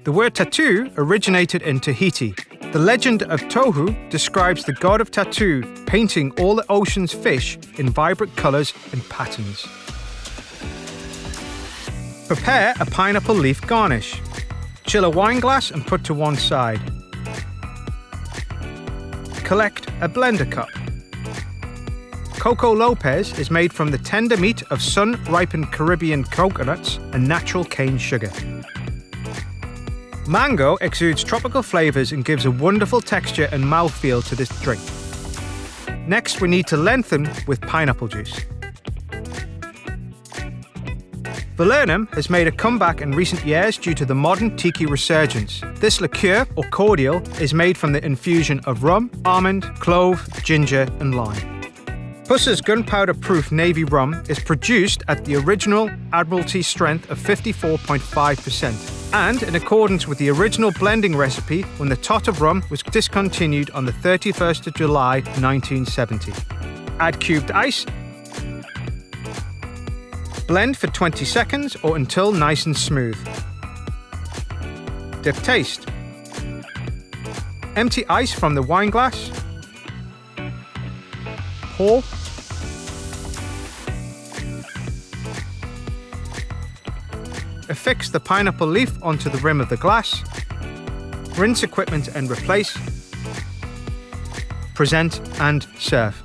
The word tattoo originated in Tahiti. The legend of Tohu describes the god of tattoo painting all the ocean's fish in vibrant colours and patterns. Prepare a pineapple leaf garnish. Chill a wine glass and put to one side. Collect a blender cup. Coco Lopez is made from the tender meat of sun-ripened Caribbean coconuts and natural cane sugar. Mango exudes tropical flavours and gives a wonderful texture and mouthfeel to this drink. Next, we need to lengthen with pineapple juice. Vernum has made a comeback in recent years due to the modern tiki resurgence. This liqueur, or cordial, is made from the infusion of rum, almond, clove, ginger and lime. Puss's gunpowder-proof navy rum is produced at the original Admiralty strength of 54.5%, and in accordance with the original blending recipe when the tot of rum was discontinued on the 31st of July 1970. Add cubed ice. Blend for 20 seconds or until nice and smooth. Dip taste. Empty ice from the wine glass. Pour. Affix the pineapple leaf onto the rim of the glass. Rinse equipment and replace. Present and serve.